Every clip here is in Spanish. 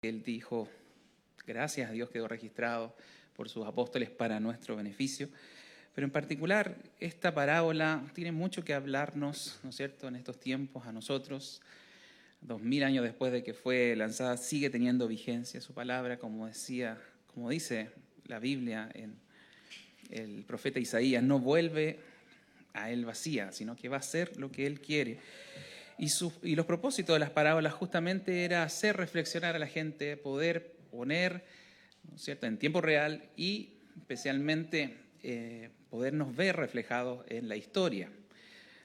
Él dijo, gracias a Dios quedó registrado por sus apóstoles para nuestro beneficio. Pero en particular, esta parábola tiene mucho que hablarnos, ¿no es cierto?, en estos tiempos a nosotros. 2000 años después de que fue lanzada, sigue teniendo vigencia su palabra, como dice la Biblia en el profeta Isaías, no vuelve a él vacía, sino que va a hacer lo que él quiere. Y los propósitos de las parábolas justamente era hacer reflexionar a la gente, poder poner, ¿no es cierto?, en tiempo real y especialmente podernos ver reflejados en la historia.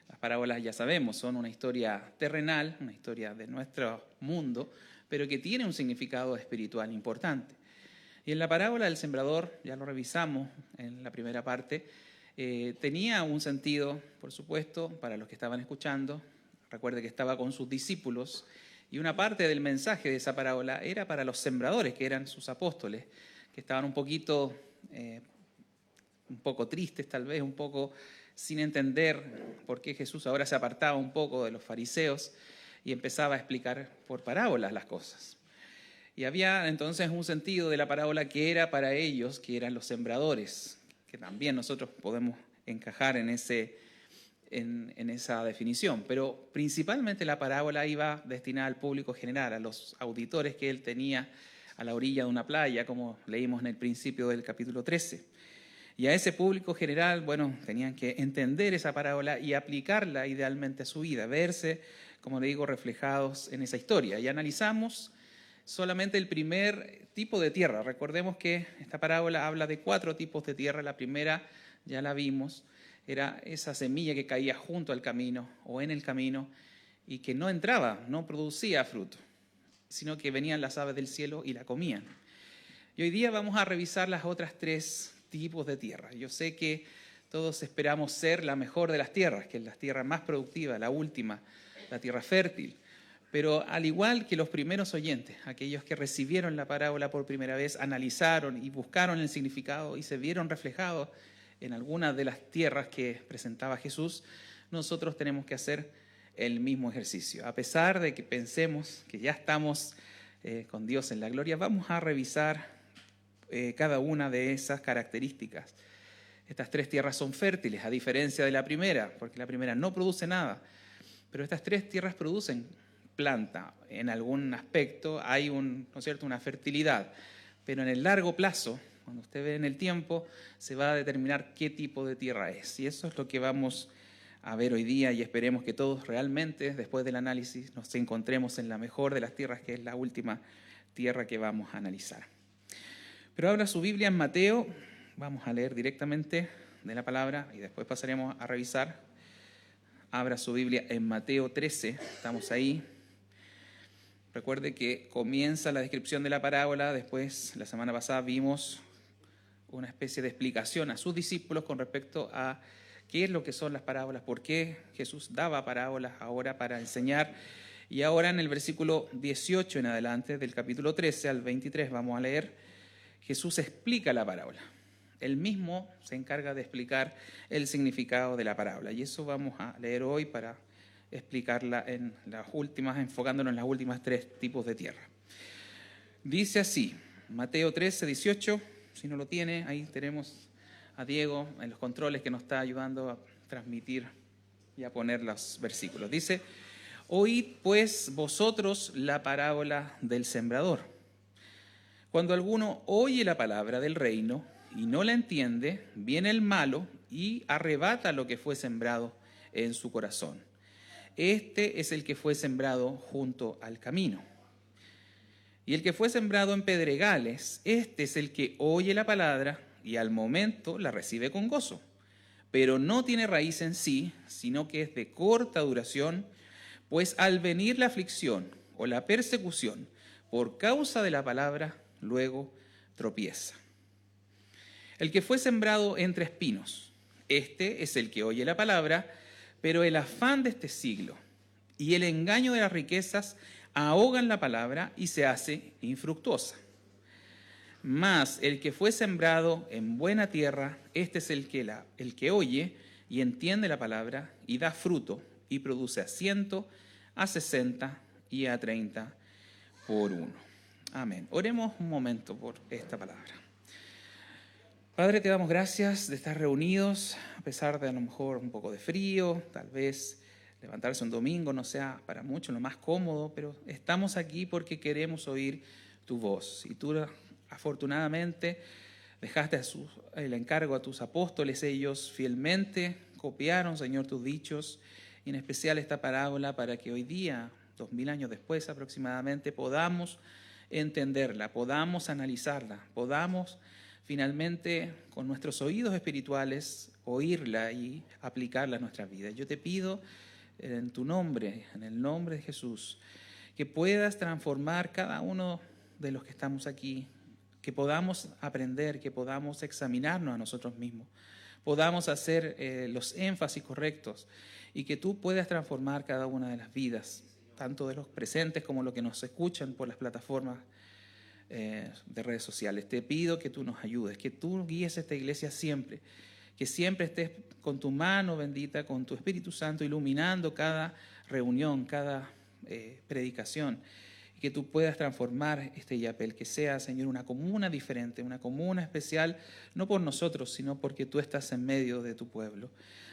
Las parábolas, ya sabemos, son una historia terrenal, una historia de nuestro mundo, pero que tiene un significado espiritual importante. Y en la parábola del sembrador, ya lo revisamos en la primera parte, tenía un sentido, por supuesto, para los que estaban escuchando. Recuerde que estaba con sus discípulos y una parte del mensaje de esa parábola era para los sembradores, que eran sus apóstoles, que estaban un poco tristes tal vez, un poco sin entender por qué Jesús ahora se apartaba un poco de los fariseos y empezaba a explicar por parábolas las cosas. Y había entonces un sentido de la parábola que era para ellos, que eran los sembradores, que también nosotros podemos encajar en esa definición, pero principalmente la parábola iba destinada al público general, a los auditores que él tenía a la orilla de una playa, como leímos en el principio del capítulo 13. Y a ese público general, tenían que entender esa parábola y aplicarla idealmente a su vida, verse, como le digo, reflejados en esa historia. Y analizamos solamente el primer tipo de tierra. Recordemos que esta parábola habla de 4 tipos de tierra. La primera ya la vimos, era esa semilla que caía junto al camino o en el camino y que no entraba, no producía fruto, sino que venían las aves del cielo y la comían. Y hoy día vamos a revisar las otras 3 tipos de tierra. Yo sé que todos esperamos ser la mejor de las tierras, que es la tierra más productiva, la última, la tierra fértil. Pero al igual que los primeros oyentes, aquellos que recibieron la parábola por primera vez, analizaron y buscaron el significado y se vieron reflejados en algunas de las tierras que presentaba Jesús, nosotros tenemos que hacer el mismo ejercicio. A pesar de que pensemos que ya estamos con Dios en la gloria, vamos a revisar cada una de esas características. Estas 3 tierras son fértiles, a diferencia de la primera, porque la primera no produce nada, pero estas 3 tierras producen planta. En algún aspecto hay una fertilidad, pero en el largo plazo, cuando usted ve en el tiempo, se va a determinar qué tipo de tierra es. Y eso es lo que vamos a ver hoy día y esperemos que todos realmente, después del análisis, nos encontremos en la mejor de las tierras, que es la última tierra que vamos a analizar. Pero abra su Biblia en Mateo, vamos a leer directamente de la palabra y después pasaremos a revisar. Abra su Biblia en Mateo 13, estamos ahí. Recuerde que comienza la descripción de la parábola, después la semana pasada vimos una especie de explicación a sus discípulos con respecto a qué es lo que son las parábolas, por qué Jesús daba parábolas ahora para enseñar. Y ahora en el versículo 18 en adelante, del capítulo 13 al 23, vamos a leer, Jesús explica la parábola. Él mismo se encarga de explicar el significado de la parábola. Y eso vamos a leer hoy para explicarla enfocándonos en las últimas 3 tipos de tierra. Dice así, Mateo 13, 18, si no lo tiene, ahí tenemos a Diego en los controles que nos está ayudando a transmitir y a poner los versículos. Dice, oíd pues vosotros la parábola del sembrador. Cuando alguno oye la palabra del reino y no la entiende, viene el malo y arrebata lo que fue sembrado en su corazón. Este es el que fue sembrado junto al camino. Y el que fue sembrado en pedregales, este es el que oye la palabra y al momento la recibe con gozo, pero no tiene raíz en sí, sino que es de corta duración, pues al venir la aflicción o la persecución por causa de la palabra, luego tropieza. El que fue sembrado entre espinos, este es el que oye la palabra, pero el afán de este siglo y el engaño de las riquezas ahogan la palabra y se hace infructuosa. Mas el que fue sembrado en buena tierra, este es el que oye y entiende la palabra y da fruto y produce a 100, a 60 y a 30 por uno. Amén. Oremos un momento por esta palabra. Padre, te damos gracias de estar reunidos, a pesar de a lo mejor un poco de frío, tal vez levantarse un domingo no sea para muchos lo más cómodo, pero estamos aquí porque queremos oír tu voz. Y tú, afortunadamente, dejaste el encargo a tus apóstoles, ellos fielmente copiaron, Señor, tus dichos, y en especial esta parábola para que hoy día, 2000 años después aproximadamente, podamos entenderla, podamos analizarla, podamos finalmente con nuestros oídos espirituales oírla y aplicarla a nuestras vidas. Yo te pido en tu nombre, en el nombre de Jesús, que puedas transformar cada uno de los que estamos aquí, que podamos aprender, que podamos examinarnos a nosotros mismos, podamos hacer los énfasis correctos y que tú puedas transformar cada una de las vidas, tanto de los presentes como los que nos escuchan por las plataformas de redes sociales. Te pido que tú nos ayudes, que tú guíes esta iglesia siempre, que siempre estés con tu mano bendita, con tu Espíritu Santo, iluminando cada reunión, cada predicación, y que tú puedas transformar este yapel, que sea, Señor, una comuna diferente, una comuna especial, no por nosotros, sino porque tú estás en medio de tu pueblo.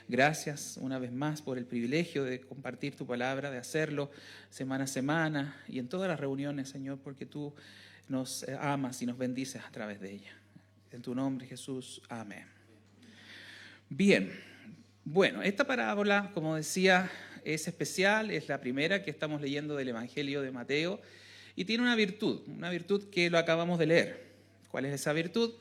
Gracias una vez más por el privilegio de compartir tu palabra, de hacerlo semana a semana y en todas las reuniones, Señor, porque tú nos amas y nos bendices a través de ella. En tu nombre, Jesús. Amén. Bien, bueno, esta parábola, como decía, es especial, es la primera que estamos leyendo del Evangelio de Mateo y tiene una virtud que lo acabamos de leer. ¿Cuál es esa virtud?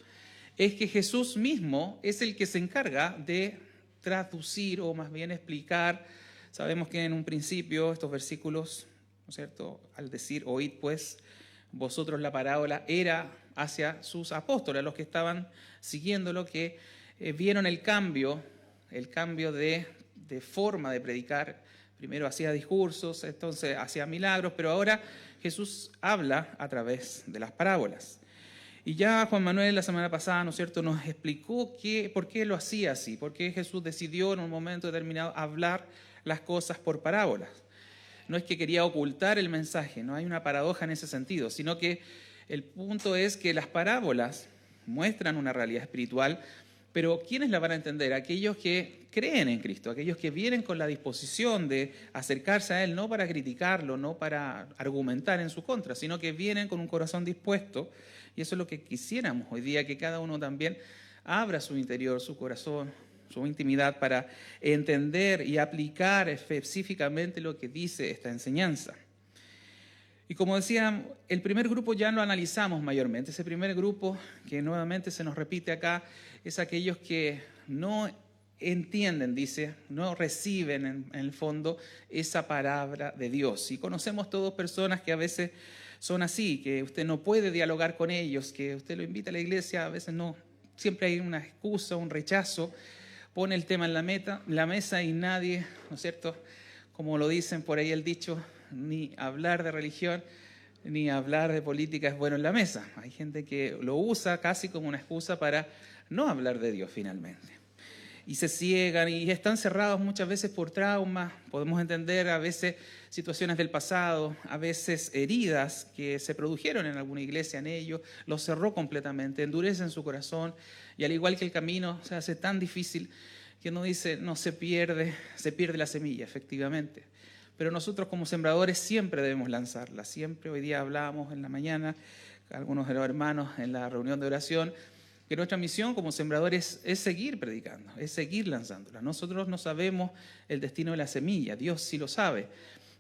Es que Jesús mismo es el que se encarga de traducir o más bien explicar. Sabemos que en un principio estos versículos, ¿no es cierto?, al decir oíd pues vosotros la parábola, era hacia sus apóstoles, a los que estaban siguiéndolo, que vieron el cambio de forma de predicar. Primero hacía discursos, entonces hacía milagros, pero ahora Jesús habla a través de las parábolas. Y ya Juan Manuel la semana pasada, ¿no es cierto?, nos explicó por qué lo hacía así, por qué Jesús decidió en un momento determinado hablar las cosas por parábolas. No es que quería ocultar el mensaje, no hay una paradoja en ese sentido, sino que el punto es que las parábolas muestran una realidad espiritual, pero ¿quiénes la van a entender? Aquellos que creen en Cristo, aquellos que vienen con la disposición de acercarse a Él, no para criticarlo, no para argumentar en su contra, sino que vienen con un corazón dispuesto, y eso es lo que quisiéramos hoy día, que cada uno también abra su interior, su corazón, su intimidad para entender y aplicar específicamente lo que dice esta enseñanza. Y como decía, el primer grupo ya lo analizamos mayormente. Ese primer grupo que nuevamente se nos repite acá es aquellos que no entienden, dice, no reciben en el fondo esa palabra de Dios. Y conocemos todos personas que a veces son así, que usted no puede dialogar con ellos, que usted lo invita a la iglesia, a veces no, siempre hay una excusa, un rechazo. Pone el tema en la mesa y nadie, ¿no es cierto?, como lo dicen por ahí el dicho, ni hablar de religión ni hablar de política es bueno en la mesa. Hay gente que lo usa casi como una excusa para no hablar de Dios finalmente. Y se ciegan y están cerrados muchas veces por traumas. Podemos entender a veces situaciones del pasado, a veces heridas que se produjeron en alguna iglesia en ellos, los cerró completamente, endurecen su corazón y al igual que el camino se hace tan difícil que uno dice, no, se pierde la semilla, efectivamente. Pero nosotros como sembradores siempre debemos lanzarla. Siempre, hoy día hablábamos en la mañana, algunos de los hermanos en la reunión de oración, que nuestra misión como sembradores es seguir predicando, es seguir lanzándola. Nosotros no sabemos el destino de la semilla, Dios sí lo sabe.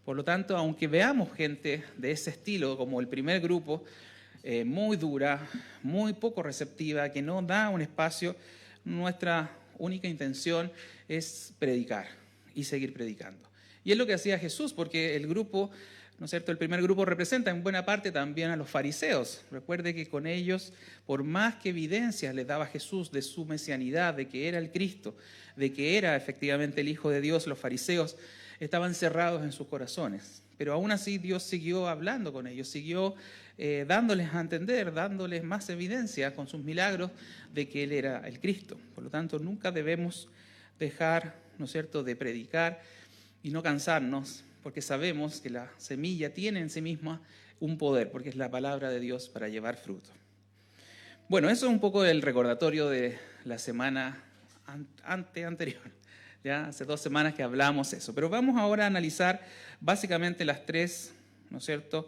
Por lo tanto, aunque veamos gente de ese estilo, como el primer grupo, muy dura, muy poco receptiva, que no da un espacio, nuestra única intención es predicar y seguir predicando. Y es lo que hacía Jesús, porque el grupo, ¿no es cierto?, el primer grupo representa en buena parte también a los fariseos. Recuerde que con ellos, por más que evidencias les daba Jesús de su mesianidad, de que era el Cristo, de que era efectivamente el Hijo de Dios, los fariseos estaban cerrados en sus corazones. Pero aún así Dios siguió hablando con ellos, siguió dándoles a entender, dándoles más evidencia con sus milagros de que Él era el Cristo. Por lo tanto, nunca debemos dejar, ¿no es cierto?, de predicar y no cansarnos, porque sabemos que la semilla tiene en sí misma un poder, porque es la palabra de Dios para llevar fruto. Bueno, eso es un poco el recordatorio de la semana anterior. Ya hace 2 semanas que hablamos eso. Pero vamos ahora a analizar básicamente las 3, ¿no es cierto?,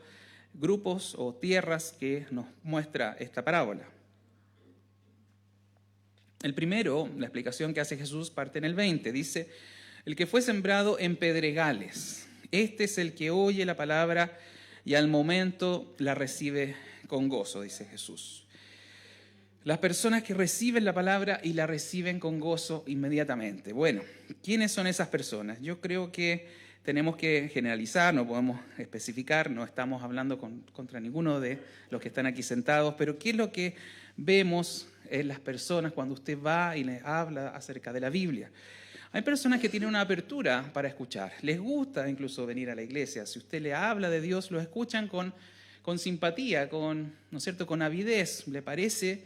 grupos o tierras que nos muestra esta parábola. El primero, la explicación que hace Jesús, parte en el 20. Dice, el que fue sembrado en pedregales. Este es el que oye la palabra y al momento la recibe con gozo, dice Jesús. Las personas que reciben la palabra y la reciben con gozo inmediatamente. Bueno, ¿quiénes son esas personas? Yo creo que tenemos que generalizar, no podemos especificar, no estamos hablando contra ninguno de los que están aquí sentados, pero ¿qué es lo que vemos en las personas cuando usted va y les habla acerca de la Biblia? Hay personas que tienen una apertura para escuchar, les gusta incluso venir a la iglesia. Si usted le habla de Dios, lo escuchan con simpatía, ¿no es cierto?, con avidez. Le parece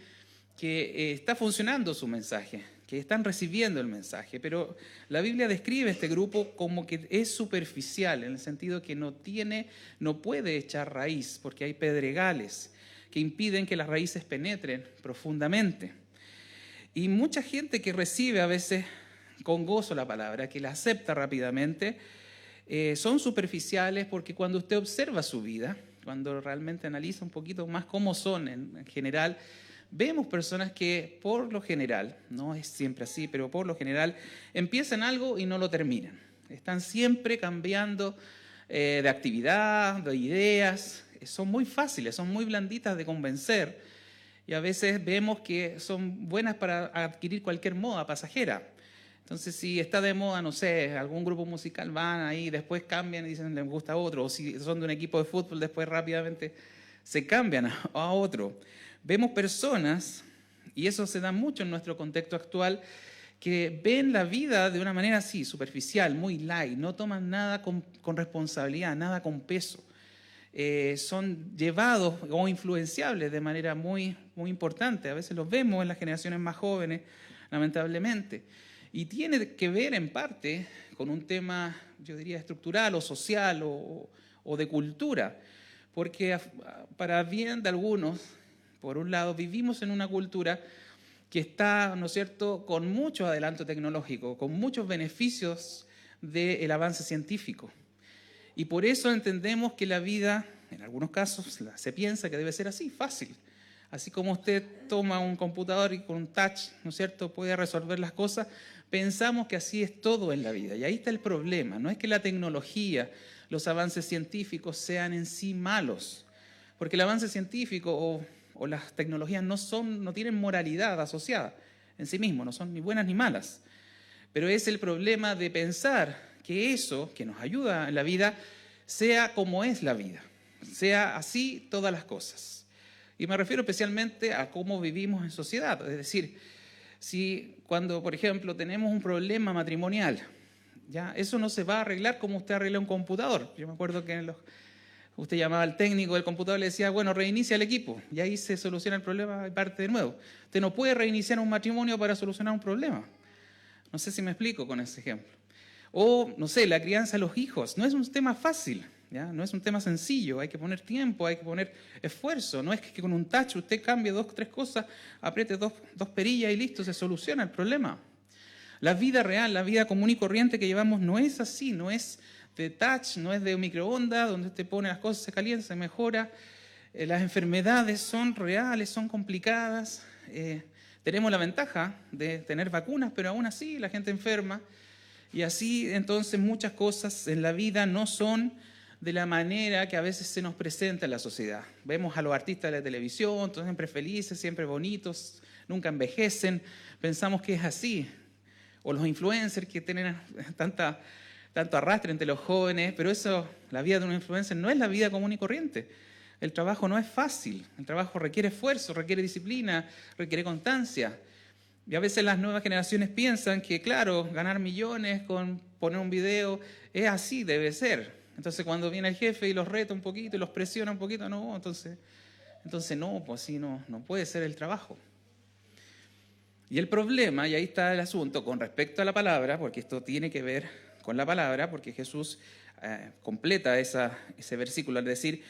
que está funcionando su mensaje, que están recibiendo el mensaje, pero la Biblia describe este grupo como que es superficial, en el sentido que no puede echar raíz, porque hay pedregales que impiden que las raíces penetren profundamente. Y mucha gente que recibe a veces con gozo la palabra, que la acepta rápidamente, son superficiales porque cuando usted observa su vida, cuando realmente analiza un poquito más cómo son en general, vemos personas que por lo general, no es siempre así, pero por lo general empiezan algo y no lo terminan. Están siempre cambiando de actividad, de ideas. Son muy fáciles, son muy blanditas de convencer y a veces vemos que son buenas para adquirir cualquier moda pasajera. Entonces, si está de moda, no sé, algún grupo musical van ahí, después cambian y dicen les gusta otro, o si son de un equipo de fútbol, después rápidamente se cambian a otro. Vemos personas, y eso se da mucho en nuestro contexto actual, que ven la vida de una manera así, superficial, muy light, no toman nada con responsabilidad, nada con peso. Son llevados o influenciables de manera muy, muy importante. A veces los vemos en las generaciones más jóvenes, lamentablemente. Y tiene que ver en parte con un tema, yo diría, estructural o social o de cultura. Porque para bien de algunos, por un lado, vivimos en una cultura que está, ¿no es cierto?, con mucho adelanto tecnológico, con muchos beneficios del avance científico. Y por eso entendemos que la vida, en algunos casos, se piensa que debe ser así, fácil. Así como usted toma un computador y con un touch, ¿no es cierto?, puede resolver las cosas, pensamos que así es todo en la vida. Y ahí está el problema. No es que la tecnología, los avances científicos sean en sí malos, porque el avance científico o las tecnologías no tienen moralidad asociada en sí mismo, no son ni buenas ni malas. Pero es el problema de pensar que eso que nos ayuda en la vida sea como es la vida, sea así todas las cosas. Y me refiero especialmente a cómo vivimos en sociedad. Es decir, si cuando, por ejemplo, tenemos un problema matrimonial, ya eso no se va a arreglar como usted arregla un computador. Yo me acuerdo que usted llamaba al técnico del computador y le decía, bueno, reinicia el equipo, y ahí se soluciona el problema y parte de nuevo. Usted no puede reiniciar un matrimonio para solucionar un problema. No sé si me explico con ese ejemplo. O, no sé, la crianza de los hijos. No es un tema fácil, ¿ya? No es un tema sencillo. Hay que poner tiempo, hay que poner esfuerzo. No es que con un touch usted cambie 2 o 3 cosas, apriete dos perillas y listo, se soluciona el problema. La vida real, la vida común y corriente que llevamos no es así, no es de touch, no es de microondas, donde usted pone las cosas, se calienta, se mejora. Las enfermedades son reales, son complicadas. Tenemos la ventaja de tener vacunas, pero aún así la gente enferma. Y así entonces muchas cosas en la vida no son de la manera que a veces se nos presenta en la sociedad. Vemos a los artistas de la televisión, todos siempre felices, siempre bonitos, nunca envejecen, pensamos que es así. O los influencers que tienen tanto arrastre entre los jóvenes, pero eso, la vida de un influencer no es la vida común y corriente. El trabajo no es fácil, el trabajo requiere esfuerzo, requiere disciplina, requiere constancia. Y a veces las nuevas generaciones piensan que, claro, ganar millones con poner un video es así, debe ser. Entonces cuando viene el jefe y los reta un poquito y los presiona un poquito, no, entonces no, pues así no puede ser el trabajo. Y el problema, y ahí está el asunto, con respecto a la palabra, porque esto tiene que ver con la palabra, porque Jesús completa ese versículo al decir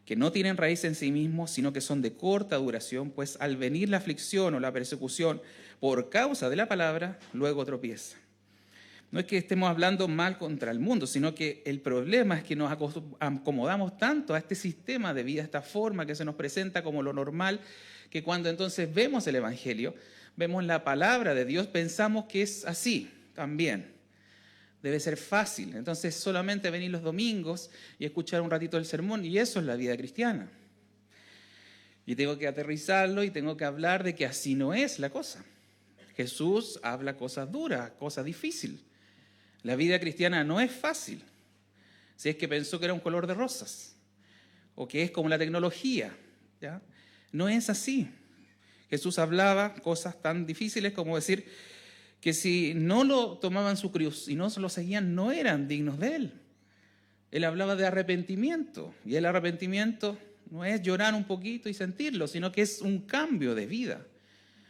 que no tienen raíz en sí mismos, sino que son de corta duración, pues al venir la aflicción o la persecución por causa de la palabra, luego tropieza. No es que estemos hablando mal contra el mundo, sino que el problema es que nos acomodamos tanto a este sistema de vida, a esta forma que se nos presenta como lo normal, que cuando entonces vemos el Evangelio, vemos la palabra de Dios, pensamos que es así también. Debe ser fácil. Entonces solamente venir los domingos y escuchar un ratito el sermón, y eso es la vida cristiana. Y tengo que aterrizarlo y tengo que hablar de que así no es la cosa. Jesús habla cosas duras, cosas difíciles. La vida cristiana no es fácil. Si es que pensó que era un color de rosas o que es como la tecnología, ¿ya? No es así. Jesús hablaba cosas tan difíciles como decir que si no lo tomaban su cruz y no lo seguían, no eran dignos de Él. Él hablaba de arrepentimiento, y el arrepentimiento no es llorar un poquito y sentirlo, sino que es un cambio de vida,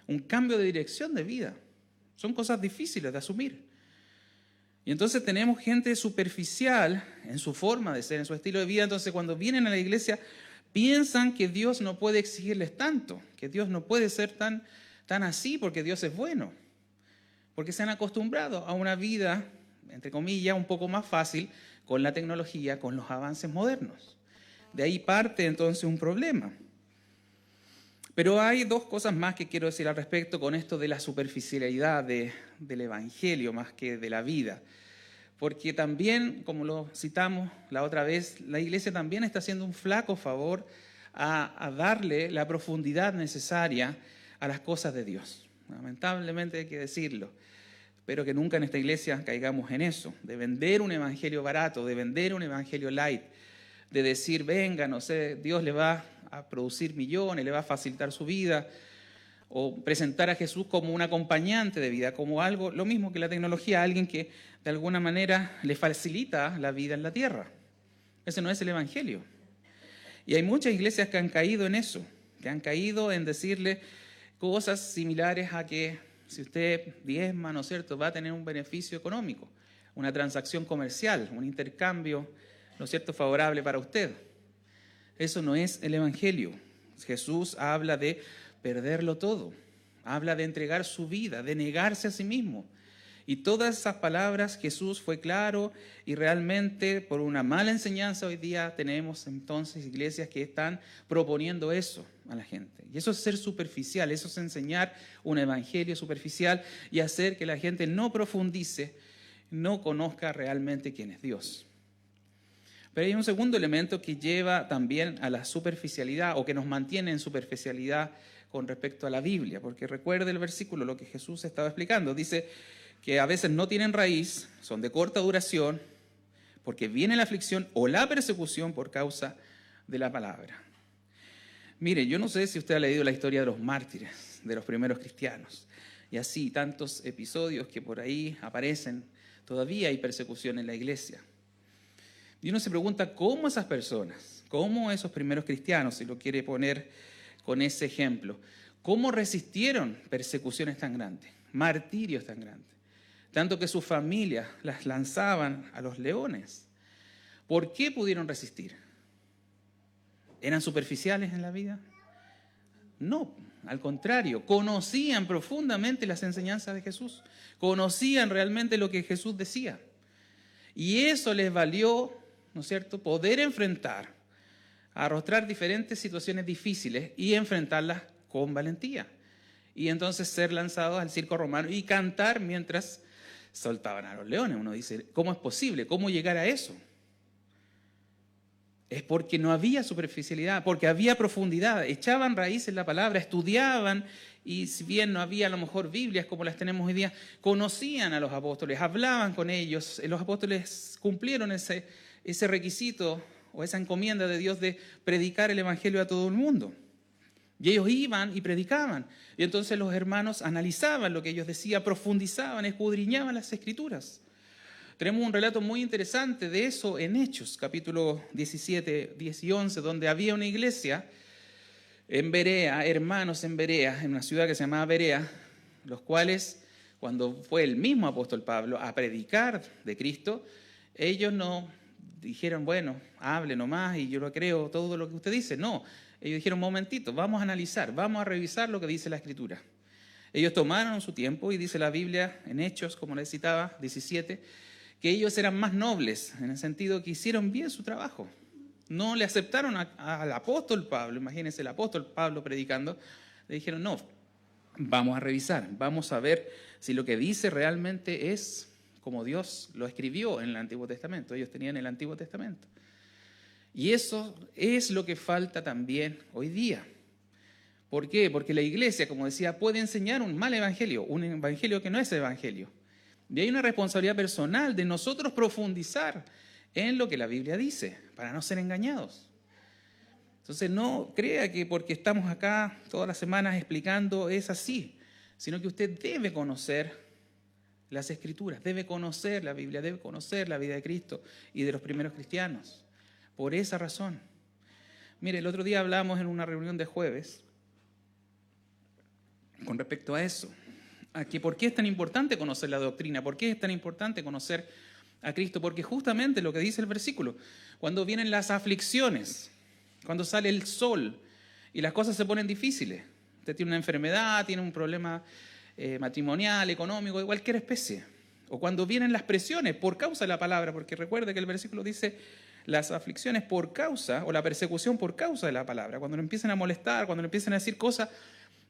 un cambio de dirección de vida. Son cosas difíciles de asumir. Y entonces tenemos gente superficial en su forma de ser, en su estilo de vida. Entonces cuando vienen a la iglesia piensan que Dios no puede exigirles tanto, que Dios no puede ser tan así porque Dios es bueno. Porque se han acostumbrado a una vida, entre comillas, un poco más fácil con la tecnología, con los avances modernos. De ahí parte entonces un problema. Pero hay dos cosas más que quiero decir al respecto con esto de la superficialidad del Evangelio más que de la vida. Porque también, como lo citamos la otra vez, la iglesia también está haciendo un flaco favor a darle la profundidad necesaria a las cosas de Dios. Lamentablemente hay que decirlo. Espero que nunca en esta iglesia caigamos en eso, de vender un evangelio barato, de vender un evangelio light, de decir, venga, no sé, Dios le va a producir millones, le va a facilitar su vida, o presentar a Jesús como un acompañante de vida, como algo, lo mismo que la tecnología, alguien que de alguna manera le facilita la vida en la tierra. Ese no es el evangelio. Y hay muchas iglesias que han caído en eso, que han caído en decirle cosas similares a que si usted diezma, ¿no es cierto?, va a tener un beneficio económico, una transacción comercial, un intercambio, ¿no es cierto?, favorable para usted. Eso no es el evangelio. Jesús habla de perderlo todo, habla de entregar su vida, de negarse a sí mismo. Y todas esas palabras Jesús fue claro, y realmente por una mala enseñanza hoy día tenemos entonces iglesias que están proponiendo eso a la gente. Y eso es ser superficial, eso es enseñar un evangelio superficial y hacer que la gente no profundice, no conozca realmente quién es Dios. Pero hay un segundo elemento que lleva también a la superficialidad o que nos mantiene en superficialidad con respecto a la Biblia, porque recuerde el versículo, lo que Jesús estaba explicando, dice que a veces no tienen raíz, son de corta duración, porque viene la aflicción o la persecución por causa de la palabra. Mire, yo no sé si usted ha leído la historia de los mártires, de los primeros cristianos, y así tantos episodios que por ahí aparecen, todavía hay persecución en la iglesia. Y uno se pregunta cómo esas personas, cómo esos primeros cristianos, si lo quiere poner con ese ejemplo, cómo resistieron persecuciones tan grandes, martirios tan grandes, tanto que sus familias las lanzaban a los leones. ¿Por qué pudieron resistir? ¿Eran superficiales en la vida? No, al contrario, conocían profundamente las enseñanzas de Jesús, conocían realmente lo que Jesús decía. Y eso les valió, ¿no es cierto?, poder enfrentar, arrostrar diferentes situaciones difíciles y enfrentarlas con valentía. Y entonces ser lanzados al circo romano y cantar mientras soltaban a los leones. Uno dice, ¿cómo es posible? ¿Cómo llegar a eso? Es porque no había superficialidad, porque había profundidad, echaban raíz en la palabra, estudiaban, y si bien no había a lo mejor Biblias como las tenemos hoy día, conocían a los apóstoles, hablaban con ellos. Los apóstoles cumplieron ese requisito o esa encomienda de Dios de predicar el evangelio a todo el mundo. Y ellos iban y predicaban. Y entonces los hermanos analizaban lo que ellos decían, profundizaban, escudriñaban las escrituras. Tenemos un relato muy interesante de eso en Hechos, capítulo 17, 10 y 11, donde había una iglesia en Berea, hermanos en Berea, en una ciudad que se llamaba Berea, los cuales, cuando fue el mismo apóstol Pablo a predicar de Cristo, ellos no dijeron, bueno, hable nomás y yo lo creo todo lo que usted dice. No, ellos dijeron, momentito, vamos a analizar, vamos a revisar lo que dice la Escritura. Ellos tomaron su tiempo y dice la Biblia en Hechos, como les citaba, 17, que ellos eran más nobles, en el sentido que hicieron bien su trabajo. No le aceptaron al apóstol Pablo, imagínense el apóstol Pablo predicando, le dijeron, no, vamos a revisar, vamos a ver si lo que dice realmente es como Dios lo escribió en el Antiguo Testamento. Ellos tenían el Antiguo Testamento. Y eso es lo que falta también hoy día. ¿Por qué? Porque la iglesia, como decía, puede enseñar un mal evangelio, un evangelio que no es evangelio. Y hay una responsabilidad personal de nosotros profundizar en lo que la Biblia dice, para no ser engañados. Entonces no crea que porque estamos acá todas las semanas explicando es así, sino que usted debe conocer las Escrituras, debe conocer la Biblia, debe conocer la vida de Cristo y de los primeros cristianos. Por esa razón. Mire, el otro día hablamos en una reunión de jueves con respecto a eso, a que por qué es tan importante conocer la doctrina, por qué es tan importante conocer a Cristo, porque justamente lo que dice el versículo, cuando vienen las aflicciones, cuando sale el sol y las cosas se ponen difíciles, usted tiene una enfermedad, tiene un problema matrimonial, económico, de cualquier especie, o cuando vienen las presiones por causa de la palabra, porque recuerde que el versículo dice las aflicciones por causa, o la persecución por causa de la palabra, cuando le empiezan a molestar, cuando le empiezan a decir cosas.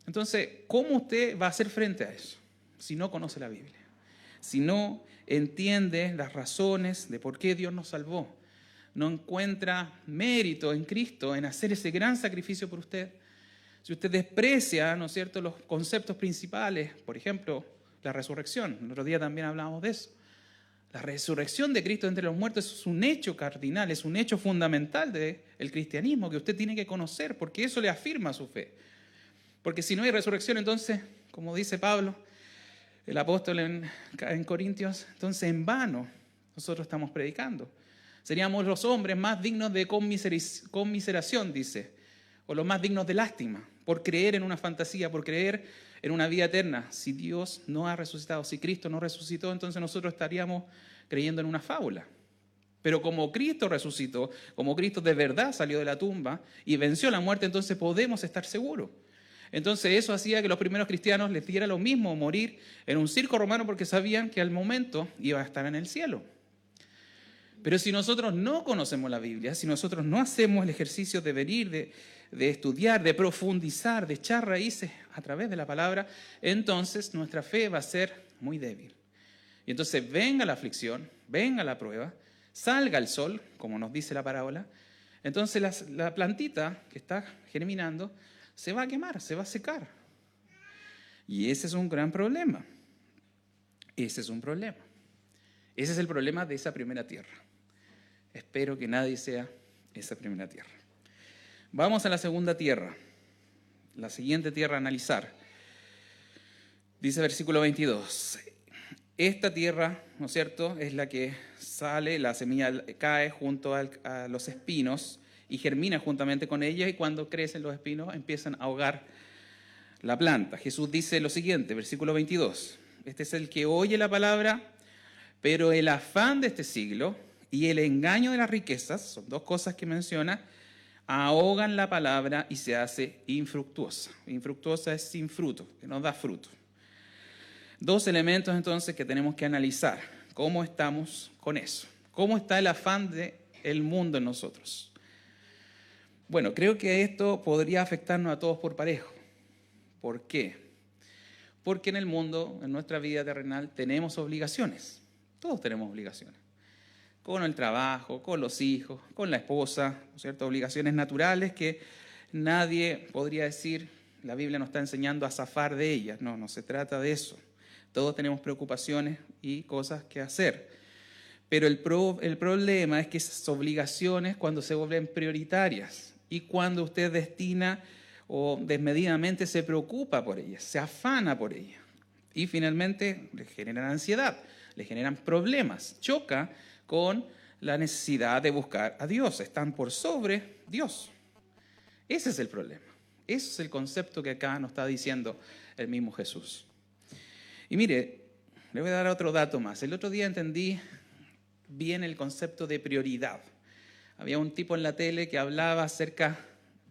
Entonces, ¿cómo usted va a hacer frente a eso si no conoce la Biblia? Si no entiende las razones de por qué Dios nos salvó, no encuentra mérito en Cristo en hacer ese gran sacrificio por usted. Si usted desprecia, ¿no es cierto?, los conceptos principales, por ejemplo, la resurrección. El otro día también hablábamos de eso. La resurrección de Cristo entre los muertos es un hecho cardinal, es un hecho fundamental del cristianismo que usted tiene que conocer, porque eso le afirma su fe. Porque si no hay resurrección, entonces, como dice Pablo, el apóstol en Corintios, entonces en vano nosotros estamos predicando. Seríamos los hombres más dignos de conmiseración, dice, o los más dignos de lástima, por creer en una fantasía, por creer en una vida eterna. Si Dios no ha resucitado, si Cristo no resucitó, entonces nosotros estaríamos creyendo en una fábula. Pero como Cristo resucitó, como Cristo de verdad salió de la tumba y venció la muerte, entonces podemos estar seguros. Entonces eso hacía que los primeros cristianos les diera lo mismo morir en un circo romano porque sabían que al momento iba a estar en el cielo. Pero si nosotros no conocemos la Biblia, si nosotros no hacemos el ejercicio de venir, de estudiar, de profundizar, de echar raíces a través de la palabra, entonces nuestra fe va a ser muy débil. Y entonces venga la aflicción, venga la prueba, salga el sol, como nos dice la parábola, entonces la plantita que está germinando se va a quemar, se va a secar. Y ese es un gran problema. Ese es un problema. Ese es el problema de esa primera tierra. Espero que nadie sea esa primera tierra. Vamos a la segunda tierra, la siguiente tierra a analizar. Dice versículo 22, esta tierra, ¿no es cierto?, es la que sale, la semilla cae junto a los espinos y germina juntamente con ella, y cuando crecen los espinos empiezan a ahogar la planta. Jesús dice lo siguiente, versículo 22, este es el que oye la palabra, pero el afán de este siglo y el engaño de las riquezas, son dos cosas que menciona, ahogan la palabra y se hace infructuosa. Infructuosa es sin fruto, que no da fruto. Dos elementos entonces que tenemos que analizar. ¿Cómo estamos con eso? ¿Cómo está el afán del mundo en nosotros? Bueno, creo que esto podría afectarnos a todos por parejo. ¿Por qué? Porque en el mundo, en nuestra vida terrenal, tenemos obligaciones. Todos tenemos obligaciones. Con el trabajo, con los hijos, con la esposa, ¿no es cierto? Obligaciones naturales que nadie podría decir, la Biblia nos está enseñando a zafar de ellas. No, no se trata de eso. Todos tenemos preocupaciones y cosas que hacer. Pero el problema es que esas obligaciones, cuando se vuelven prioritarias y cuando usted destina o desmedidamente se preocupa por ellas, se afana por ellas, y finalmente le generan ansiedad, le generan problemas, choca con la necesidad de buscar a Dios, están por sobre Dios. Ese es el problema, ese es el concepto que acá nos está diciendo el mismo Jesús. Y mire, le voy a dar otro dato más. El otro día entendí bien el concepto de prioridad. Había un tipo en la tele que hablaba acerca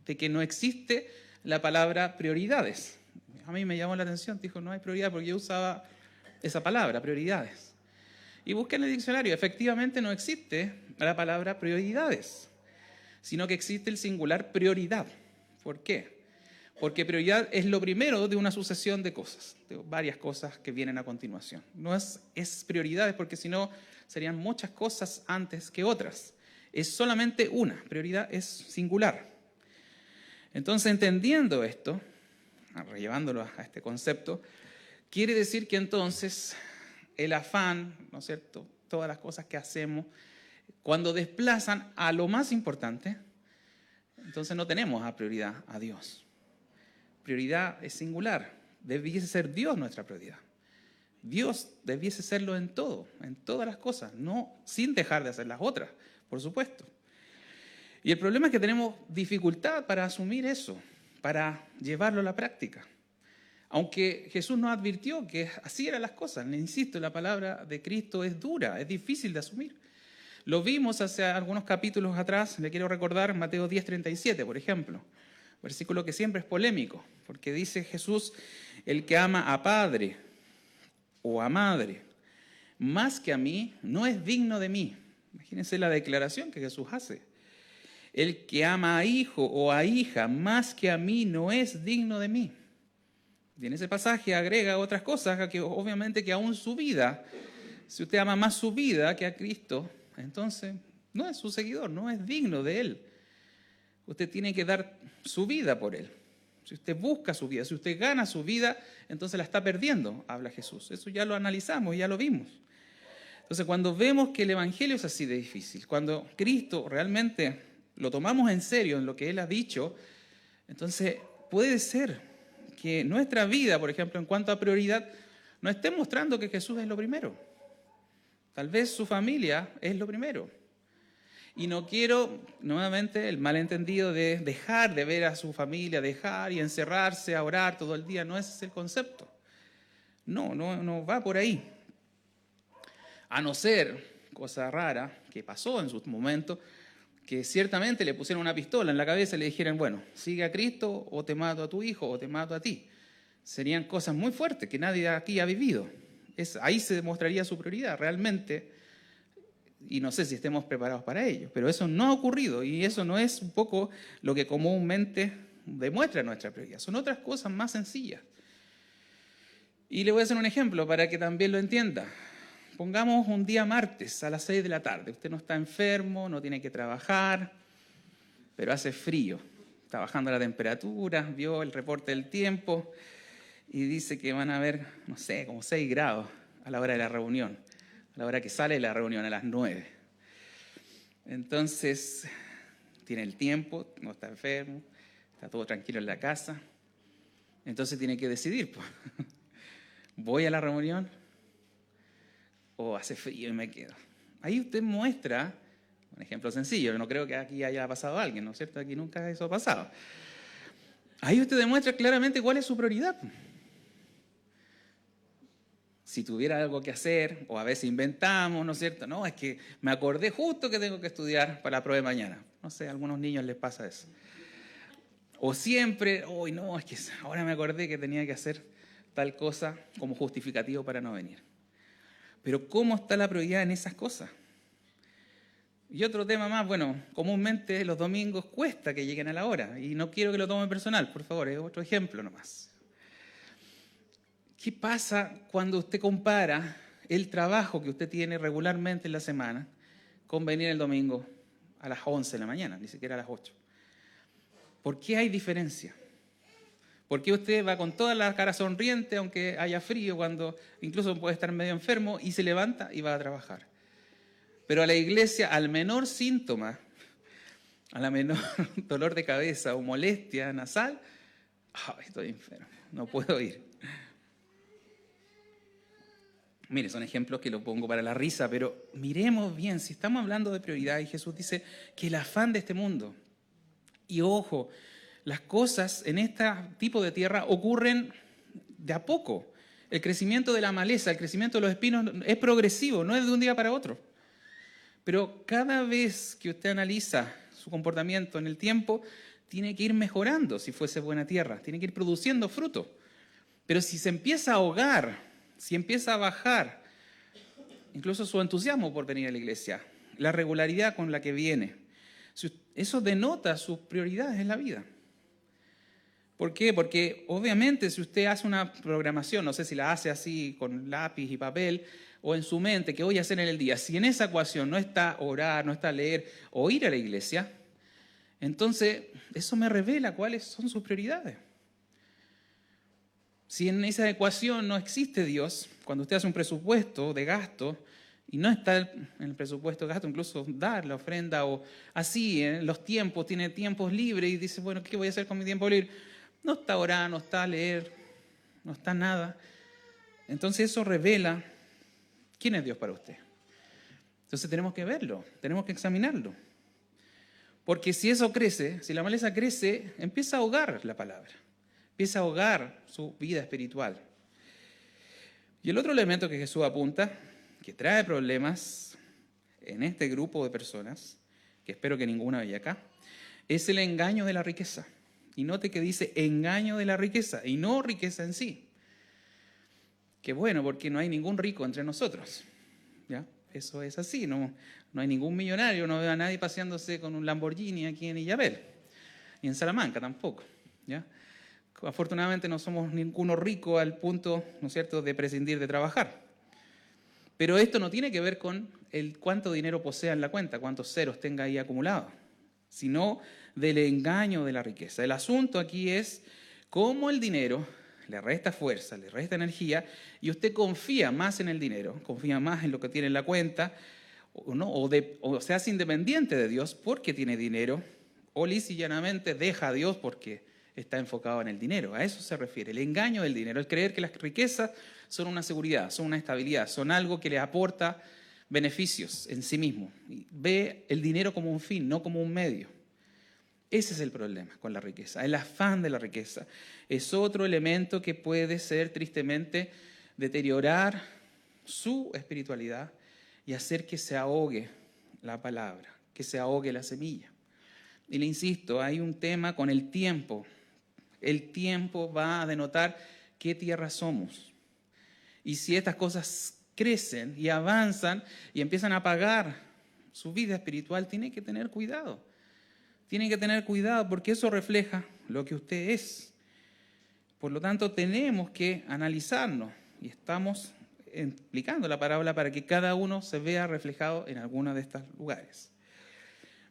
de que no existe la palabra prioridades. A mí me llamó la atención, dijo, no hay prioridad, porque yo usaba esa palabra, prioridades. Y busqué en el diccionario, efectivamente no existe la palabra prioridades, sino que existe el singular prioridad. ¿Por qué? Porque prioridad es lo primero de una sucesión de cosas, de varias cosas que vienen a continuación. No es prioridades, porque si no serían muchas cosas antes que otras. Es solamente una, prioridad es singular. Entonces, entendiendo esto, llevándolo a este concepto, quiere decir que entonces el afán, ¿no es cierto?, todas las cosas que hacemos, cuando desplazan a lo más importante, entonces no tenemos a prioridad a Dios. Prioridad es singular, debiese ser Dios nuestra prioridad. Dios debiese serlo en todo, en todas las cosas, no sin dejar de hacer las otras, por supuesto. Y el problema es que tenemos dificultad para asumir eso, para llevarlo a la práctica. Aunque Jesús nos advirtió que así eran las cosas, le insisto, la palabra de Cristo es dura, es difícil de asumir. Lo vimos hace algunos capítulos atrás, le quiero recordar, Mateo 10:37, por ejemplo, versículo que siempre es polémico, porque dice Jesús, el que ama a padre o a madre más que a mí, no es digno de mí. Imagínense la declaración que Jesús hace. El que ama a hijo o a hija más que a mí, no es digno de mí. Y en ese pasaje agrega otras cosas, que obviamente que aún su vida, si usted ama más su vida que a Cristo, entonces no es su seguidor, no es digno de Él. Usted tiene que dar su vida por Él. Si usted busca su vida, si usted gana su vida, entonces la está perdiendo, habla Jesús. Eso ya lo analizamos, ya lo vimos. Entonces, cuando vemos que el Evangelio es así de difícil, cuando Cristo realmente lo tomamos en serio en lo que Él ha dicho, entonces puede ser que nuestra vida, por ejemplo, en cuanto a prioridad, no esté mostrando que Jesús es lo primero. Tal vez su familia es lo primero. Y no quiero, nuevamente, el malentendido de dejar de ver a su familia, dejar y encerrarse a orar todo el día. No ese es el concepto. No va por ahí. A no ser, cosa rara que pasó en su momento, que ciertamente le pusieron una pistola en la cabeza y le dijeran, bueno, sigue a Cristo o te mato a tu hijo o te mato a ti. Serían cosas muy fuertes que nadie aquí ha vivido. Ahí se demostraría su prioridad realmente, y no sé si estemos preparados para ello, pero eso no ha ocurrido y eso no es un poco lo que comúnmente demuestra nuestra prioridad. Son otras cosas más sencillas. Y le voy a hacer un ejemplo para que también lo entienda. Pongamos un día martes a las 6 de la tarde. Usted no está enfermo, no tiene que trabajar, pero hace frío. Está bajando la temperatura, vio el reporte del tiempo y dice que van a haber, no sé, como 6 grados a la hora de la reunión, a la hora que sale de la reunión, a las 9. Entonces, tiene el tiempo, no está enfermo, está todo tranquilo en la casa. Entonces tiene que decidir, pues. ¿Voy a la reunión o hace frío y me quedo? Ahí usted muestra, un ejemplo sencillo, no creo que aquí haya pasado a alguien, ¿no es cierto? Aquí nunca eso ha pasado. Ahí usted demuestra claramente cuál es su prioridad. Si tuviera algo que hacer, o a veces inventamos, ¿no es cierto? No, es que me acordé justo que tengo que estudiar para la prueba de mañana. No sé, a algunos niños les pasa eso. O siempre, uy, no, es que ahora me acordé que tenía que hacer tal cosa como justificativo para no venir. Pero ¿cómo está la prioridad en esas cosas? Y otro tema más, bueno, comúnmente los domingos cuesta que lleguen a la hora, y no quiero que lo tomen personal, por favor, es otro ejemplo nomás. ¿Qué pasa cuando usted compara el trabajo que usted tiene regularmente en la semana con venir el domingo a las 11 de la mañana, ni siquiera a las 8? ¿Por qué hay diferencia? ¿Por qué usted va con toda la cara sonriente, aunque haya frío, cuando incluso puede estar medio enfermo, y se levanta y va a trabajar? Pero a la iglesia, al menor síntoma, a la menor dolor de cabeza o molestia nasal, estoy enfermo, no puedo ir. Mire, son ejemplos que lo pongo para la risa, pero miremos bien, si estamos hablando de prioridad, y Jesús dice que el afán de este mundo, y ojo, las cosas en este tipo de tierra ocurren de a poco. El crecimiento de la maleza, el crecimiento de los espinos es progresivo, no es de un día para otro. Pero cada vez que usted analiza su comportamiento en el tiempo, tiene que ir mejorando si fuese buena tierra, tiene que ir produciendo fruto. Pero si se empieza a ahogar, si empieza a bajar, incluso su entusiasmo por venir a la iglesia, la regularidad con la que viene, eso denota sus prioridades en la vida. ¿Por qué? Porque obviamente si usted hace una programación, no sé si la hace así con lápiz y papel o en su mente, ¿qué voy a hacer en el día? Si en esa ecuación no está orar, no está leer o ir a la iglesia, entonces eso me revela cuáles son sus prioridades. Si en esa ecuación no existe Dios, cuando usted hace un presupuesto de gasto y no está en el presupuesto de gasto, incluso dar la ofrenda o así, en los tiempos, tiene tiempos libres y dice, bueno, ¿qué voy a hacer con mi tiempo libre? No está orar, no está leer, no está nada. Entonces eso revela quién es Dios para usted. Entonces tenemos que verlo, tenemos que examinarlo. Porque si eso crece, si la maleza crece, empieza a ahogar la palabra. Empieza a ahogar su vida espiritual. Y el otro elemento que Jesús apunta, que trae problemas en este grupo de personas, que espero que ninguna vaya acá, es el engaño de la riqueza. Y note que dice engaño de la riqueza y no riqueza en sí. Que bueno, porque no hay ningún rico entre nosotros. ¿Ya? Eso es así, no hay ningún millonario, no veo a nadie paseándose con un Lamborghini aquí en Illapel, ni en Salamanca tampoco. ¿Ya? Afortunadamente no somos ninguno rico al punto, ¿no es cierto?, de prescindir de trabajar. Pero esto no tiene que ver con el cuánto dinero posea en la cuenta, cuántos ceros tenga ahí acumulados, sino del engaño de la riqueza. El asunto aquí es cómo el dinero le resta fuerza, le resta energía, y usted confía más en el dinero, confía más en lo que tiene en la cuenta, o se hace independiente de Dios porque tiene dinero, o lisa y llanamente deja a Dios porque está enfocado en el dinero. A eso se refiere, el engaño del dinero, el creer que las riquezas son una seguridad, son una estabilidad, son algo que le aporta beneficios en sí mismo. Ve el dinero como un fin, no como un medio. Ese es el problema con la riqueza, el afán de la riqueza. Es otro elemento que puede ser tristemente deteriorar su espiritualidad y hacer que se ahogue la palabra, que se ahogue la semilla. Y le insisto, hay un tema con el tiempo. El tiempo va a denotar qué tierra somos. Y si estas cosas crecen y avanzan y empiezan a apagar su vida espiritual, tiene que tener cuidado. Tiene que tener cuidado porque eso refleja lo que usted es. Por lo tanto, tenemos que analizarnos y estamos explicando la parábola para que cada uno se vea reflejado en alguno de estos lugares.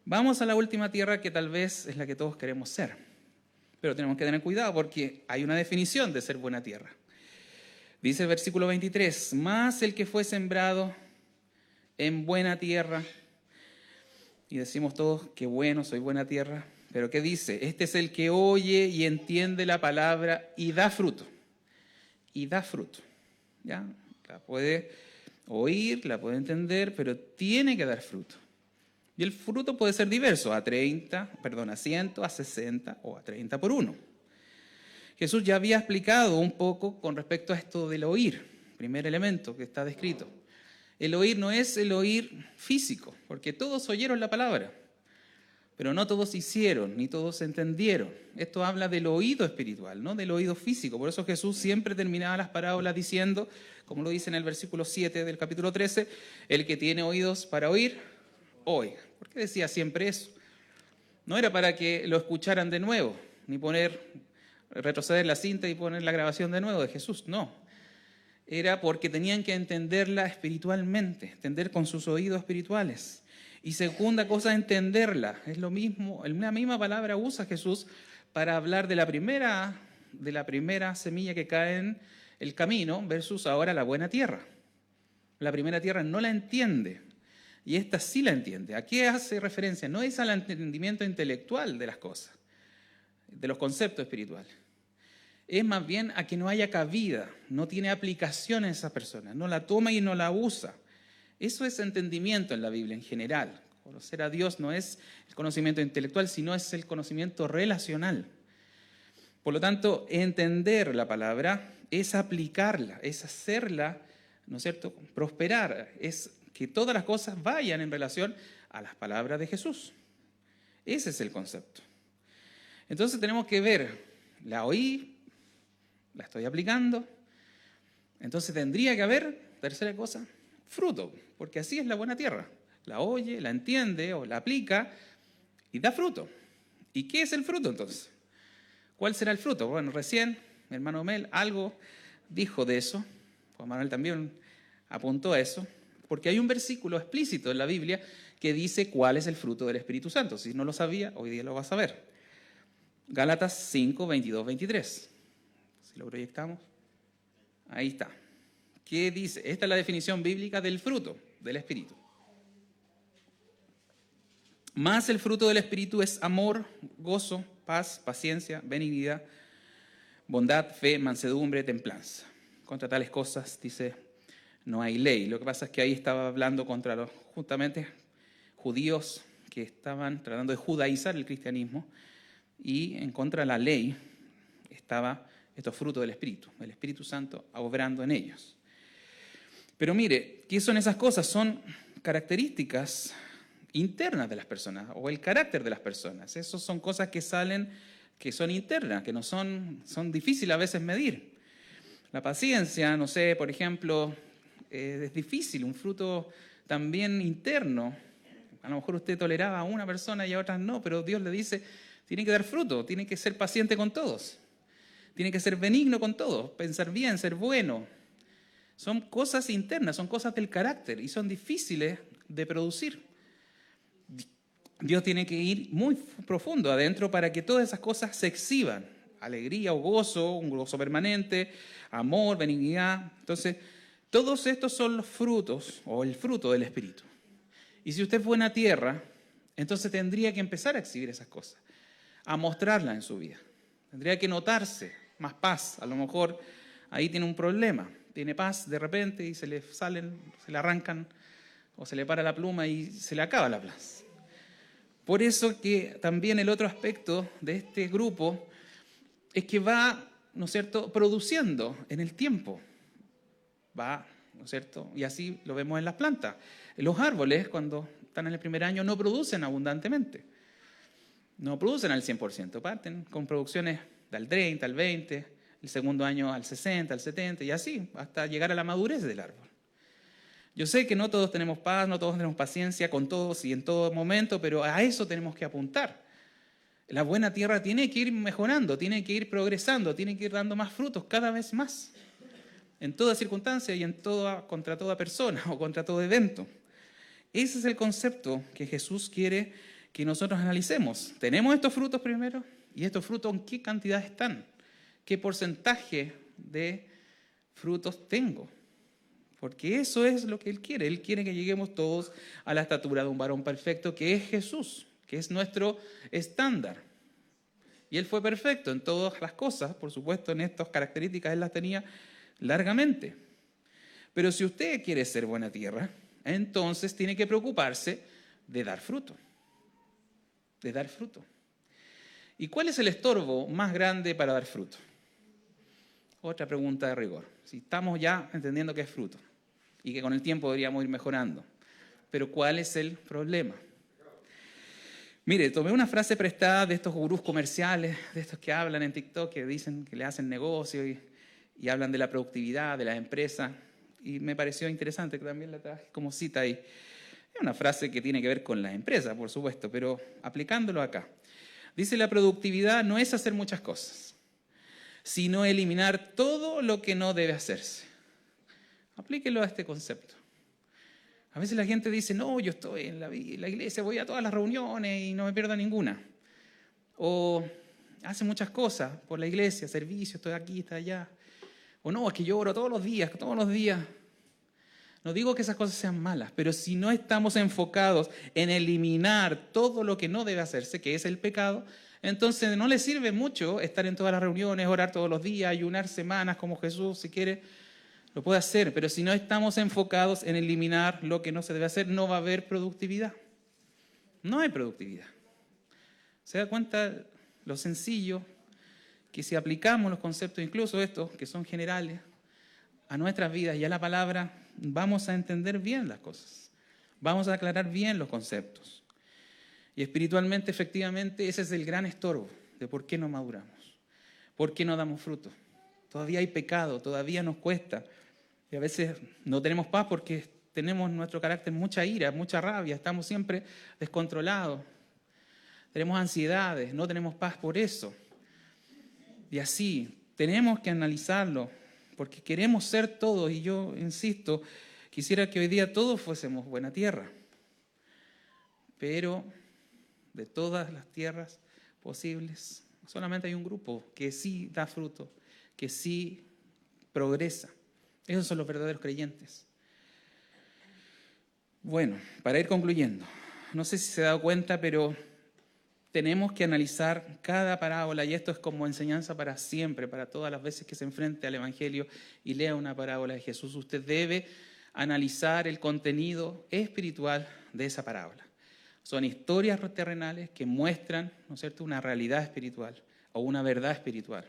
Vamos a la última tierra que tal vez es la que todos queremos ser. Pero tenemos que tener cuidado porque hay una definición de ser buena tierra. Dice el versículo 23, más el que fue sembrado en buena tierra. Y decimos todos, qué bueno, soy buena tierra. Pero ¿qué dice? Este es el que oye y entiende la palabra y da fruto. Y da fruto. ¿Ya? La puede oír, la puede entender, pero tiene que dar fruto. Y el fruto puede ser diverso, a 100, a 60 o a 30 por 1. Jesús ya había explicado un poco con respecto a esto del oír, primer elemento que está descrito. El oír no es el oír físico, porque todos oyeron la palabra, pero no todos hicieron, ni todos entendieron. Esto habla del oído espiritual, no del oído físico. Por eso Jesús siempre terminaba las parábolas diciendo, como lo dice en el versículo 7 del capítulo 13, el que tiene oídos para oír, oiga. ¿Por qué decía siempre eso? No era para que lo escucharan de nuevo, ni retroceder la cinta y poner la grabación de nuevo de Jesús, no. Era porque tenían que entenderla espiritualmente, entender con sus oídos espirituales. Y segunda cosa, entenderla. Es lo mismo, la misma palabra usa Jesús para hablar de la primera semilla que cae en el camino versus ahora la buena tierra. La primera tierra no la entiende y esta sí la entiende. ¿A qué hace referencia? No es al entendimiento intelectual de las cosas, de los conceptos espirituales. Es más bien a que no haya cabida, no tiene aplicación en esa persona, no la toma y no la usa. Eso es entendimiento en la Biblia en general. Conocer a Dios no es el conocimiento intelectual, sino es el conocimiento relacional. Por lo tanto, entender la palabra es aplicarla, es hacerla, ¿no es cierto?, prosperar, es que todas las cosas vayan en relación a las palabras de Jesús. Ese es el concepto. Entonces tenemos que ver, la oí, la estoy aplicando, entonces tendría que haber, tercera cosa, fruto, porque así es la buena tierra. La oye, la entiende o la aplica y da fruto. ¿Y qué es el fruto entonces? ¿Cuál será el fruto? Bueno, recién mi hermano Mel algo dijo de eso, Juan Manuel también apuntó a eso, porque hay un versículo explícito en la Biblia que dice cuál es el fruto del Espíritu Santo. Si no lo sabía, hoy día lo vas a ver. Gálatas 5, 22, 23. Si lo proyectamos. Ahí está. ¿Qué dice? Esta es la definición bíblica del fruto del Espíritu. Más el fruto del Espíritu es amor, gozo, paz, paciencia, benignidad, bondad, fe, mansedumbre, templanza. Contra tales cosas, dice, no hay ley. Lo que pasa es que ahí estaba hablando contra los justamente judíos que estaban tratando de judaizar el cristianismo, y en contra de la ley estaba estos frutos del Espíritu, el Espíritu Santo obrando en ellos. Pero mire, ¿qué son esas cosas? Son características internas de las personas o el carácter de las personas. Esas son cosas que salen, que son internas, que no son difíciles a veces medir. La paciencia, no sé, por ejemplo, es difícil, un fruto también interno. A lo mejor usted toleraba a una persona y a otras no, pero Dios le dice, tiene que dar fruto, tiene que ser paciente con todos, tiene que ser benigno con todos, pensar bien, ser bueno. Son cosas internas, son cosas del carácter y son difíciles de producir. Dios tiene que ir muy profundo adentro para que todas esas cosas se exhiban. Alegría o gozo, un gozo permanente, amor, benignidad. Entonces, todos estos son los frutos o el fruto del Espíritu. Y si usted es buena tierra, entonces tendría que empezar a exhibir esas cosas, a mostrarlas en su vida. Tendría que notarse más paz. A lo mejor ahí tiene un problema. Tiene paz de repente y se le salen, se le arrancan o se le para la pluma y se le acaba la paz. Por eso que también el otro aspecto de este grupo es que va, ¿no es cierto?, produciendo en el tiempo. Va, ¿no es cierto? Y así lo vemos en las plantas. Los árboles, cuando están en el primer año, no producen abundantemente. No producen al 100%. Parten con producciones del 30, al 20, el segundo año al 60, al 70, y así, hasta llegar a la madurez del árbol. Yo sé que no todos tenemos paz, no todos tenemos paciencia con todos y en todo momento, pero a eso tenemos que apuntar. La buena tierra tiene que ir mejorando, tiene que ir progresando, tiene que ir dando más frutos cada vez más, en toda circunstancia y contra toda persona o contra todo evento. Ese es el concepto que Jesús quiere que nosotros analicemos. ¿Tenemos estos frutos primero? ¿Y estos frutos en qué cantidad están? ¿Qué porcentaje de frutos tengo? Porque eso es lo que Él quiere. Él quiere que lleguemos todos a la estatura de un varón perfecto, que es Jesús, que es nuestro estándar. Y Él fue perfecto en todas las cosas, por supuesto, en estas características Él las tenía largamente. Pero si usted quiere ser buena tierra, entonces tiene que preocuparse de dar fruto. De dar fruto. ¿Y cuál es el estorbo más grande para dar fruto? Otra pregunta de rigor. Si estamos ya entendiendo que es fruto y que con el tiempo deberíamos ir mejorando. Pero ¿cuál es el problema? Mire, tomé una frase prestada de estos gurús comerciales, de estos que hablan en TikTok, que dicen que le hacen negocio y hablan de la productividad de las empresas. Y me pareció interesante que también la traje como cita ahí. Es una frase que tiene que ver con las empresas, por supuesto, pero aplicándolo acá. Dice, la productividad no es hacer muchas cosas, sino eliminar todo lo que no debe hacerse. Aplíquelo a este concepto. A veces la gente dice, no, yo estoy en la iglesia, voy a todas las reuniones y no me pierdo ninguna. O hace muchas cosas por la iglesia, servicio, estoy aquí, estoy allá. O no, es que yo oro todos los días. No digo que esas cosas sean malas, pero si no estamos enfocados en eliminar todo lo que no debe hacerse, que es el pecado, entonces no le sirve mucho estar en todas las reuniones, orar todos los días, ayunar semanas como Jesús, si quiere, lo puede hacer. Pero si no estamos enfocados en eliminar lo que no se debe hacer, no va a haber productividad. No hay productividad. ¿Se da cuenta lo sencillo? Que si aplicamos los conceptos, incluso estos que son generales, a nuestras vidas y a la palabra, vamos a entender bien las cosas. Vamos a aclarar bien los conceptos. Y espiritualmente, efectivamente, ese es el gran estorbo de por qué no maduramos, por qué no damos fruto. Todavía hay pecado, todavía nos cuesta. Y a veces no tenemos paz porque tenemos en nuestro carácter mucha ira, mucha rabia, estamos siempre descontrolados. Tenemos ansiedades, no tenemos paz por eso. Y así, tenemos que analizarlo, porque queremos ser todos, y yo insisto, quisiera que hoy día todos fuésemos buena tierra. Pero de todas las tierras posibles, solamente hay un grupo que sí da fruto, que sí progresa. Esos son los verdaderos creyentes. Bueno, para ir concluyendo, no sé si se ha dado cuenta, pero tenemos que analizar cada parábola, y esto es como enseñanza para siempre, para todas las veces que se enfrente al Evangelio y lea una parábola de Jesús. Usted debe analizar el contenido espiritual de esa parábola. Son historias terrenales que muestran, ¿no es cierto?, una realidad espiritual o una verdad espiritual.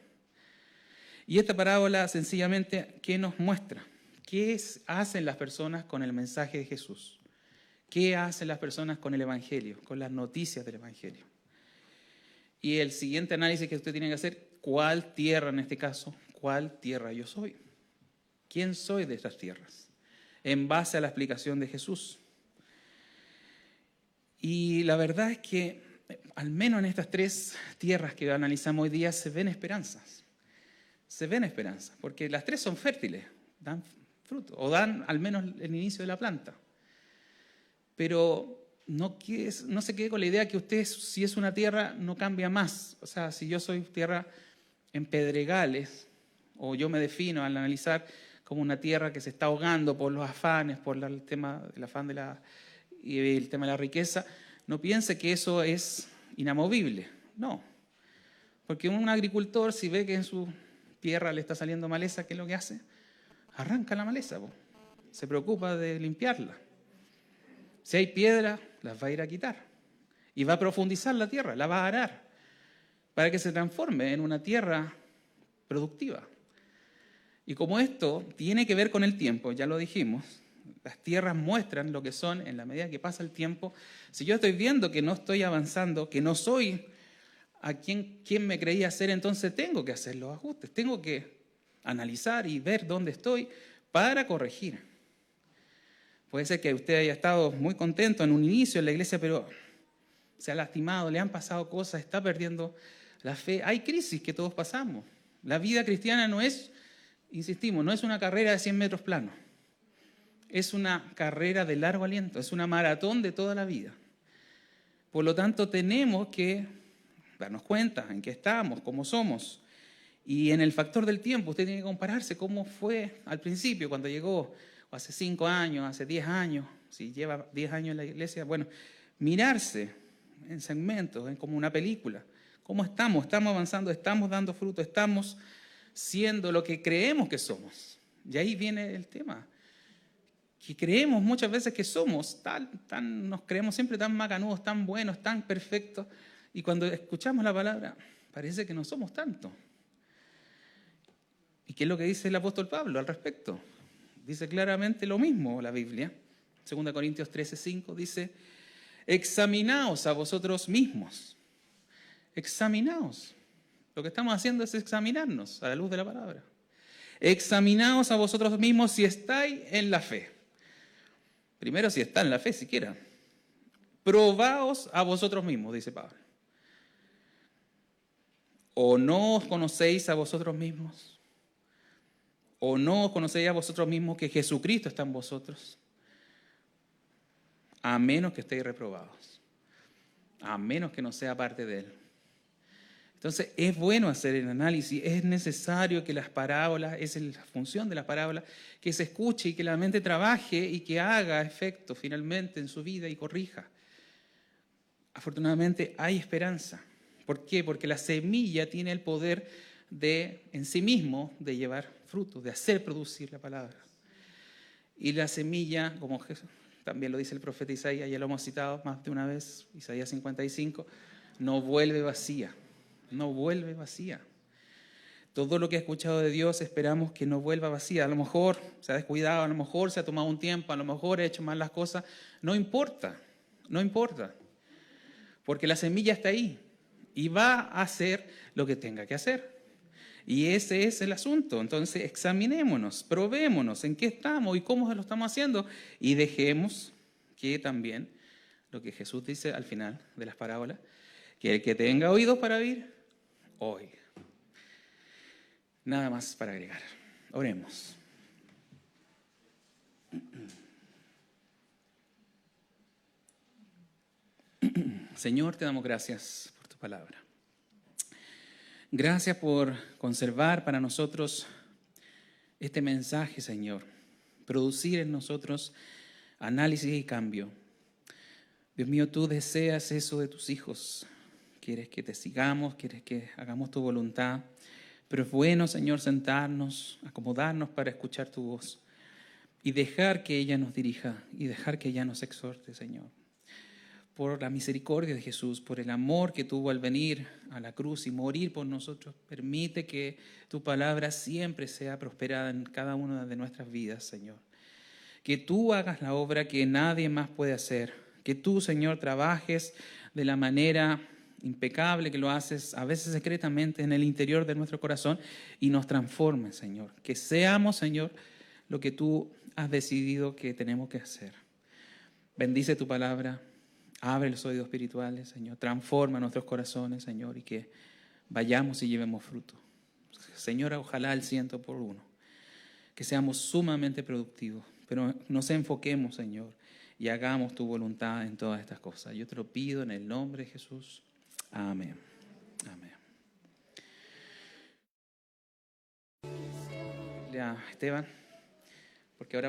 Y esta parábola sencillamente, ¿qué nos muestra? ¿Qué hacen las personas con el mensaje de Jesús? ¿Qué hacen las personas con el Evangelio, con las noticias del Evangelio? Y el siguiente análisis que usted tiene que hacer, ¿cuál tierra en este caso? ¿Cuál tierra yo soy? ¿Quién soy de estas tierras? En base a la explicación de Jesús. Y la verdad es que, al menos en estas tres tierras que analizamos hoy día, se ven esperanzas. Se ven esperanzas, porque las tres son fértiles, dan fruto, o dan al menos el inicio de la planta. Pero no se quede con la idea que usted, si es una tierra, no cambia más. O sea, si yo soy tierra en pedregales, o yo me defino al analizar como una tierra que se está ahogando por los afanes, por el tema del afán y el tema de la riqueza, no piense que eso es inamovible. No. Porque un agricultor, si ve que en su tierra le está saliendo maleza, ¿qué es lo que hace? Arranca la maleza, se preocupa de limpiarla. Si hay piedra, las va a ir a quitar. Y va a profundizar la tierra, la va a arar, para que se transforme en una tierra productiva. Y como esto tiene que ver con el tiempo, ya lo dijimos, las tierras muestran lo que son en la medida que pasa el tiempo. Si yo estoy viendo que no estoy avanzando, que no soy a quien me creía ser, entonces tengo que hacer los ajustes, tengo que analizar y ver dónde estoy para corregir. Puede ser que usted haya estado muy contento en un inicio en la iglesia, pero se ha lastimado, le han pasado cosas, está perdiendo la fe. Hay crisis que todos pasamos. La vida cristiana no es, insistimos, no es una carrera de 100 metros plano. Es una carrera de largo aliento, es una maratón de toda la vida. Por lo tanto, tenemos que darnos cuenta en qué estamos, cómo somos. Y en el factor del tiempo, usted tiene que compararse cómo fue al principio, cuando llegó, o hace 5 años, hace 10 años, si lleva 10 años en la iglesia. Bueno, mirarse en segmentos, en como una película. ¿Cómo estamos? ¿Estamos avanzando? ¿Estamos dando fruto? ¿Estamos siendo lo que creemos que somos? Y ahí viene el tema. Que creemos muchas veces que somos nos creemos siempre tan macanudos, tan buenos, tan perfectos. Y cuando escuchamos la palabra, parece que no somos tanto. ¿Y qué es lo que dice el apóstol Pablo al respecto? Dice claramente lo mismo la Biblia. 2 Corintios 13:5 dice, examinaos a vosotros mismos. Examinaos. Lo que estamos haciendo es examinarnos a la luz de la palabra. Examinaos a vosotros mismos si estáis en la fe. Primero, si está en la fe siquiera. Probaos a vosotros mismos, dice Pablo. ¿O no os conocéis a vosotros mismos? ¿O no os conocéis a vosotros mismos que Jesucristo está en vosotros? A menos que estéis reprobados. A menos que no sea parte de Él. Entonces, es bueno hacer el análisis, es necesario que las parábolas, es la función de las parábolas, que se escuche y que la mente trabaje y que haga efecto finalmente en su vida y corrija. Afortunadamente hay esperanza. ¿Por qué? Porque la semilla tiene el poder en sí mismo, de llevar fruto, de hacer producir la palabra. Y la semilla, como también lo dice el profeta Isaías, ya lo hemos citado más de una vez, Isaías 55, no vuelve vacía. No vuelve vacía. Todo lo que ha escuchado de Dios esperamos que no vuelva vacía. A lo mejor se ha descuidado, a lo mejor se ha tomado un tiempo, a lo mejor ha hecho mal las cosas. No importa, no importa. Porque la semilla está ahí y va a hacer lo que tenga que hacer. Y ese es el asunto. Entonces examinémonos, probémonos en qué estamos y cómo lo estamos haciendo. Y dejemos que también lo que Jesús dice al final de las parábolas, que el que tenga oídos para oír, oiga. Nada más para agregar. Oremos. Señor, te damos gracias por tu palabra. Gracias por conservar para nosotros este mensaje, Señor. Producir en nosotros análisis y cambio. Dios mío, tú deseas eso de tus hijos. Quieres que te sigamos, quieres que hagamos tu voluntad. Pero es bueno, Señor, sentarnos, acomodarnos para escuchar tu voz y dejar que ella nos dirija y dejar que ella nos exhorte, Señor. Por la misericordia de Jesús, por el amor que tuvo al venir a la cruz y morir por nosotros, permite que tu palabra siempre sea prosperada en cada una de nuestras vidas, Señor. Que tú hagas la obra que nadie más puede hacer. Que tú, Señor, trabajes de la manera impecable que lo haces, a veces secretamente en el interior de nuestro corazón, y nos transformes, Señor. Que seamos, Señor, lo que tú has decidido que tenemos que hacer. Bendice tu palabra. Abre los oídos espirituales, Señor. Transforma nuestros corazones, Señor, y que vayamos y llevemos fruto. Señora, ojalá al 100%. Que seamos sumamente productivos, pero nos enfoquemos, Señor, y hagamos tu voluntad en todas estas cosas. Yo te lo pido en el nombre de Jesús. Amén. Amén. Esteban, porque ahora